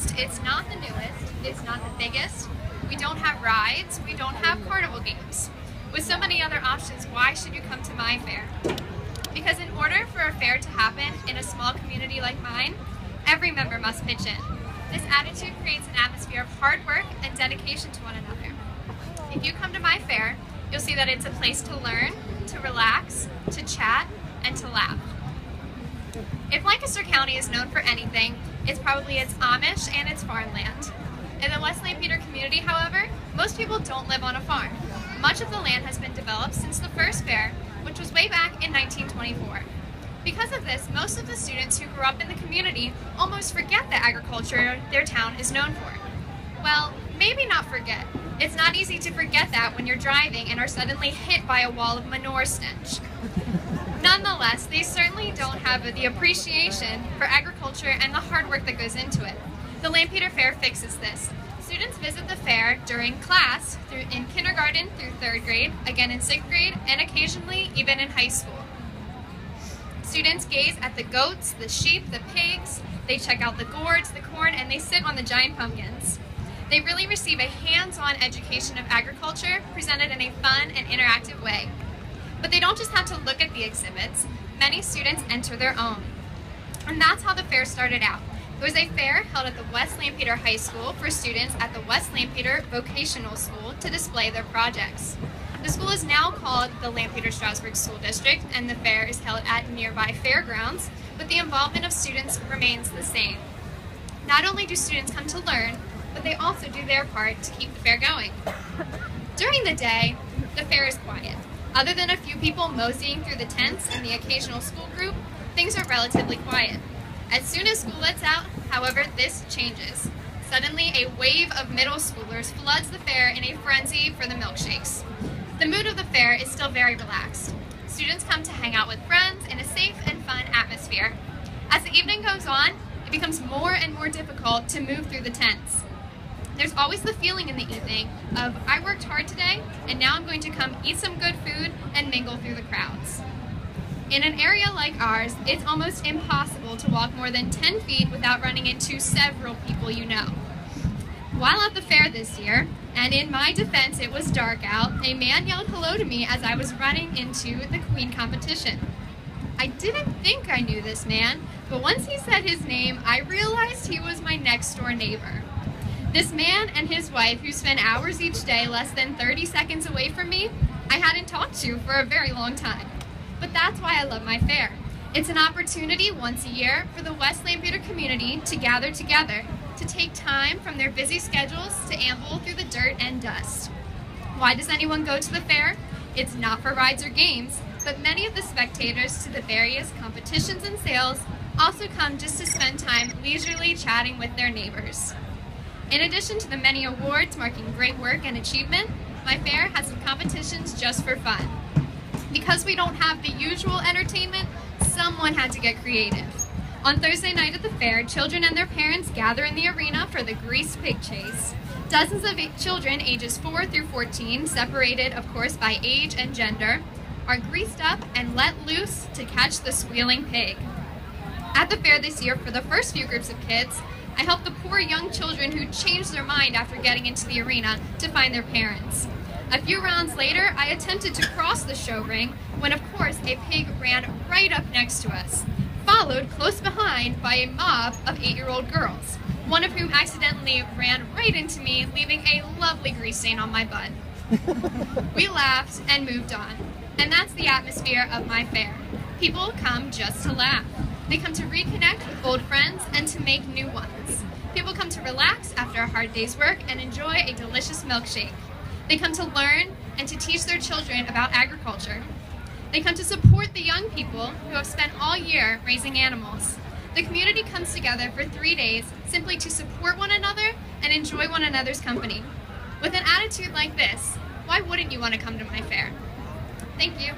latest, it's not the newest, it's not the biggest. We don't have rides, we don't have carnival games. With so many other options, why should you come to my fair? Because in order for a fair to happen in a small community like mine, every member must pitch in. This attitude creates an atmosphere of hard work and dedication to one another. If you come to my fair, you'll see that it's a place to learn, to relax, to chat, and to laugh. If Lancaster County is known for anything, it's probably its Amish and its farmland. In the West Lampeter community, however, most people don't live on a farm. Much of the land has been developed since the first fair, which was way back in 1924. Because of this, most of the students who grew up in the community almost forget the agriculture their town is known for. Well, maybe not forget. It's not easy to forget that when you're driving and are suddenly hit by a wall of manure stench. Nonetheless, they certainly don't have the appreciation for agriculture and the hard work that goes into it. The Lampeter Fair fixes this. Students visit the fair during class, in kindergarten through 3rd grade, again in 6th grade, and occasionally even in high school. Students gaze at the goats, the sheep, the pigs, they check out the gourds, the corn, and they sit on the giant pumpkins. They really receive a hands-on education of agriculture presented in a fun and interactive way. But they don't just have to look at the exhibits, many students enter their own. And that's how the fair started out. It was a fair held at the West Lampeter High School for students at the West Lampeter Vocational School to display their projects. The school is now called the Lampeter-Strasburg School District, and the fair is held at nearby fairgrounds, but the involvement of students remains the same. Not only do students come to learn, but they also do their part to keep the fair going. During the day, the fair is quiet. Other than a few people moseying through the tents and the occasional school group, things are relatively quiet. As soon as school lets out, however, this changes. Suddenly, a wave of middle schoolers floods the fair in a frenzy for the milkshakes. The mood of the fair is still very relaxed. Students come to hang out with friends in a safe and fun atmosphere. As the evening goes on, it becomes more and more difficult to move through the tents. There's always the feeling in the evening of, I worked hard today, and now I'm going to come eat some good food and mingle through the crowds. In an area like ours, it's almost impossible to walk more than 10 feet without running into several people you know. While at the fair this year, and in my defense it was dark out, a man yelled hello to me as I was running into the queen competition. I didn't think I knew this man, but once he said his name, I realized he was my next door neighbor. This man and his wife, who spend hours each day less than 30 seconds away from me, I hadn't talked to for a very long time. But that's why I love my fair. It's an opportunity once a year for the West Lampeter community to gather together, to take time from their busy schedules to amble through the dirt and dust. Why does anyone go to the fair? It's not for rides or games, but many of the spectators to the various competitions and sales also come just to spend time leisurely chatting with their neighbors. In addition to the many awards marking great work and achievement, my fair has some competitions just for fun. Because we don't have the usual entertainment, someone had to get creative. On Thursday night at the fair, children and their parents gather in the arena for the greased pig chase. Dozens of children ages 4 through 14, separated of course by age and gender, are greased up and let loose to catch the squealing pig. At the fair this year, for the first few groups of kids, I helped the poor young children who changed their mind after getting into the arena to find their parents. A few rounds later, I attempted to cross the show ring when, of course, a pig ran right up next to us, followed close behind by a mob of 8-year-old girls, one of whom accidentally ran right into me, leaving a lovely grease stain on my butt. We laughed and moved on, and that's the atmosphere of my fair. People come just to laugh. They come to reconnect with old friends and to make new ones. People come to relax after a hard day's work and enjoy a delicious milkshake. They come to learn and to teach their children about agriculture. They come to support the young people who have spent all year raising animals. The community comes together for 3 days simply to support one another and enjoy one another's company. With an attitude like this, why wouldn't you want to come to my fair? Thank you.